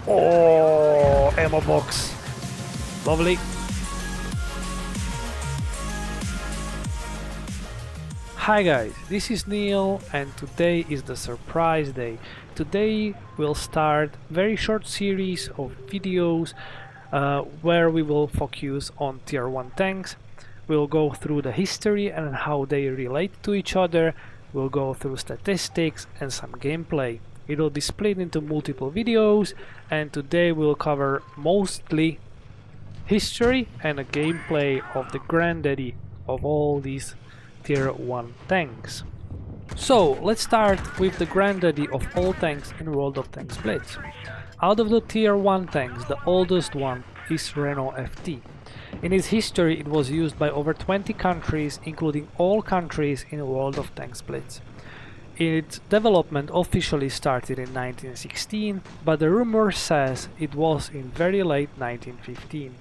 Oh, ammo box. Lovely. Hi guys, this is Neil and today is the surprise day. Today we'll start very short series of videos where we will focus on tier 1 tanks. We'll go through the history and how they relate to each other. We'll go through statistics and some gameplay. It will be split into multiple videos and today we'll cover mostly history and a gameplay of the granddaddy of all these tier 1 tanks. So let's start with the granddaddy of all tanks in World of Tanks Blitz. Out of the tier 1 tanks, the oldest one is Renault FT. In its history it was used by over 20 countries, including all countries in World of Tanks Blitz. Its development officially started in 1916, but the rumor says it was in very late 1915.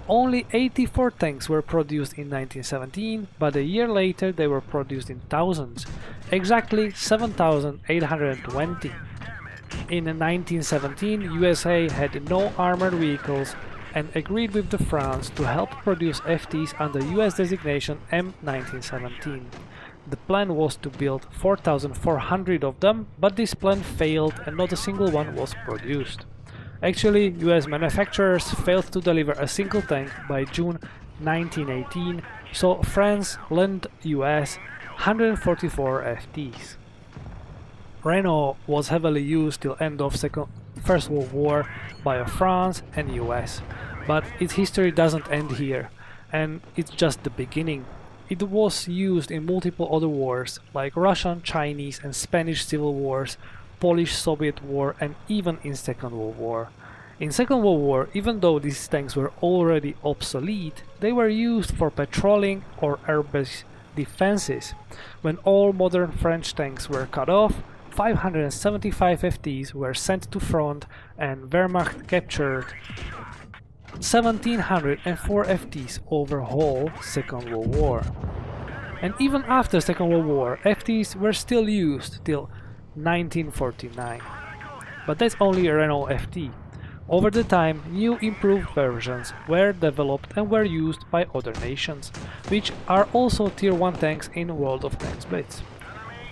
Only 84 tanks were produced in 1917, but a year later they were produced in thousands, exactly 7,820. In 1917, USA had no armored vehicles and agreed with France to help produce FTs under US designation M1917. The plan was to build 4,400 of them, but this plan failed and not a single one was produced. Actually, US manufacturers failed to deliver a single tank by June 1918, so France lent US 144 FTs. Renault was heavily used till end of First World War by France and US, but its history doesn't end here, and it's just the beginning. It was used in multiple other wars, like Russian, Chinese and Spanish civil wars, Polish-Soviet War and even in Second World War. In Second World War, even though these tanks were already obsolete, they were used for patrolling or air-based defenses. When all modern French tanks were cut off, 575 FTs were sent to front and Wehrmacht captured 1,704 FTs over whole Second World War. And even after Second World War, FTs were still used till 1949. But that's only a Renault FT. Over the time, new improved versions were developed and were used by other nations, which are also tier 1 tanks in World of Tanks Blitz.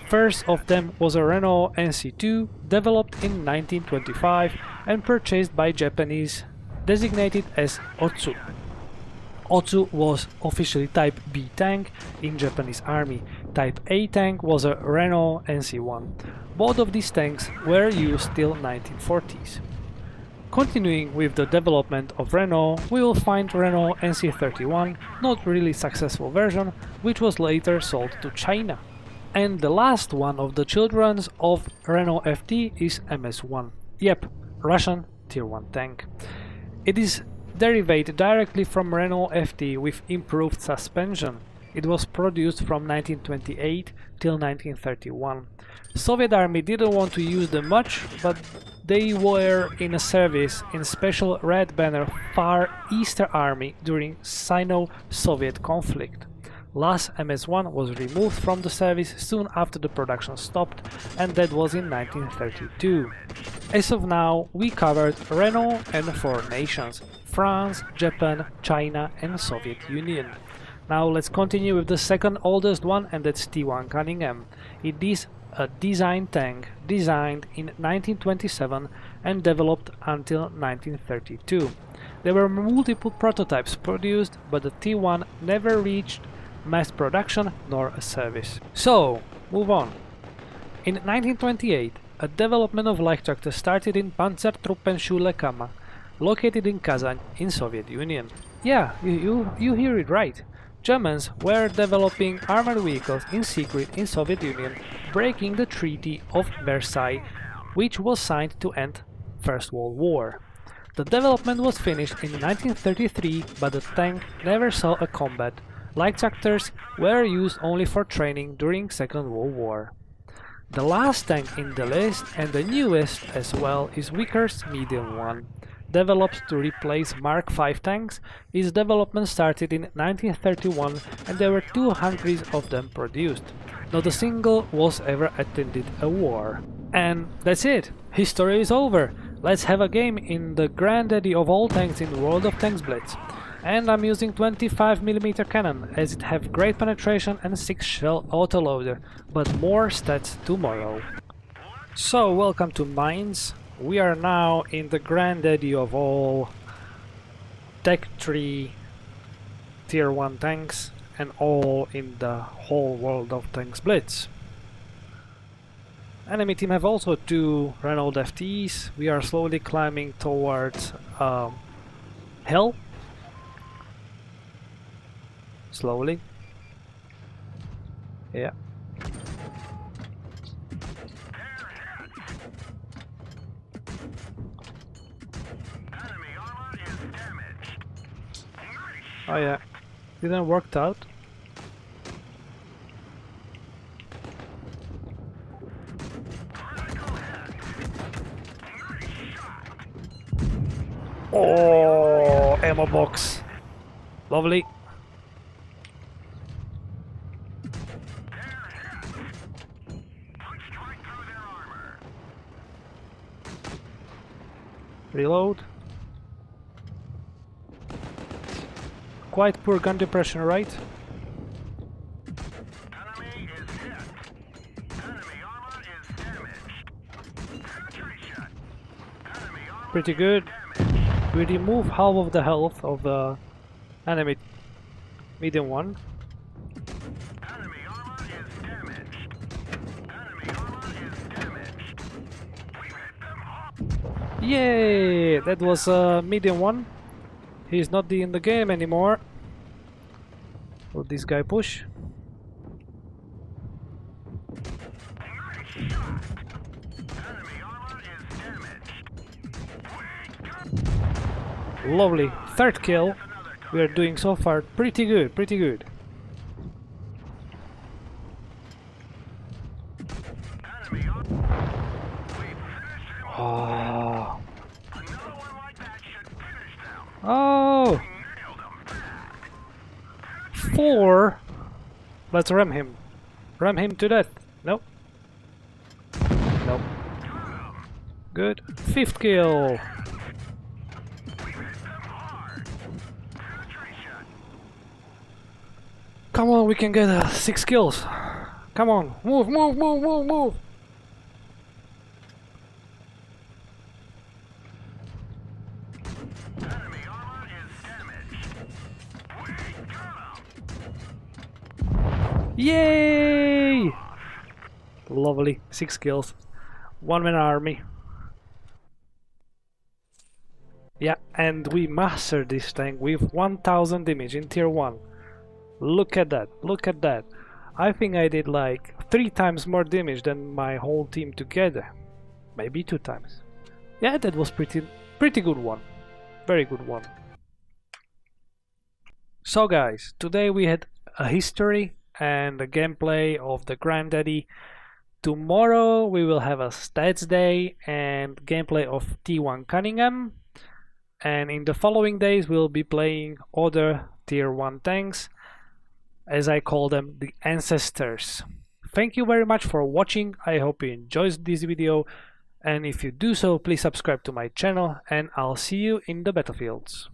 First of them was a Renault NC2, developed in 1925 and purchased by Japanese, designated as Otsu. Otsu was officially Type B tank in Japanese Army. Type A tank was a Renault NC1. Both of these tanks were used till 1940s. Continuing with the development of Renault, we will find Renault NC31, not really successful version, which was later sold to China. And the last one of the children of Renault FT is MS1. Yep, Russian tier 1 tank. It is derived directly from Renault FT with improved suspension. It was produced from 1928 till 1931. Soviet Army didn't want to use them much, but they were in a service in Special Red Banner Far Eastern Army during Sino-Soviet conflict. LAS MS-1 was removed from the service soon after the production stopped, and that was in 1932. As of now, we covered Renault and 4 nations: France, Japan, China and Soviet Union. Now let's continue with the second oldest one, and that's T1 Cunningham. It is a design tank designed in 1927 and developed until 1932. There were multiple prototypes produced, but the T1 never reached mass production nor a service. So, move on. In 1928, a development of light tractor started in Panzertruppenschule Kama, located in Kazan in Soviet Union. Yeah, you hear it right. Germans were developing armored vehicles in secret in Soviet Union, breaking the Treaty of Versailles, which was signed to end First World War. The development was finished in 1933, but the tank never saw a combat. Light tractors were used only for training during Second World War. The last tank in the list, and the newest as well, is Vickers Medium 1. Developed to replace Mark V tanks, its development started in 1931 and there were 200 of them produced. Not a single was ever attended a war. And that's it! History is over! Let's have a game in the granddaddy of all tanks in the World of Tanks Blitz. And I'm using 25mm cannon as it have great penetration and 6 shell autoloader, but more stats tomorrow. So welcome to Mines. We are now in the granddaddy of all Tech 3 Tier 1 tanks and all in the whole World of Tanks Blitz. Enemy team have also 2 Renault FTs. We are slowly climbing towards hell. Slowly. Yeah. Oh yeah, didn't work out. Oh, ammo box. Lovely. Reload. Quite poor gun depression, right? Enemy is hit. Enemy armor is damaged. Penetration. Enemy armor Pretty good. We remove half of the health of the enemy medium one. Enemy armor is damaged. Enemy armor is damaged. We hit them hard. Yay! That was a medium one. He's not in the game anymore. Will this guy push? Enemy armor is damaged. Lovely. Third kill. We are doing so far pretty good, pretty good. Enemy armor. We finish him. Oh. Another one like that should finish them. Oh. Nailed them bad. 4. Let's ram him. Ram him to death. Nope. Nope. Good. 5th kill. Come on, we can get 6 kills. Come on, move, move, move, move, move. Enemy armor is damaged. We got him. Yay! Lovely, 6 kills. 1-man army. Yeah, and we mastered this tank with 1000 damage in tier 1. Look at that, look at that. I think I did like 3 times more damage than my whole team together. Maybe 2 times. Yeah, that was pretty good one. Very good one. So guys, today we had a history and a gameplay of the Granddaddy. Tomorrow we will have a stats day and gameplay of T1 Cunningham. And in the following days we'll be playing other tier 1 tanks, as I call them, the Ancestors. Thank you very much for watching. I hope you enjoyed this video, and if you do so, please subscribe to my channel, and I'll see you in the battlefields.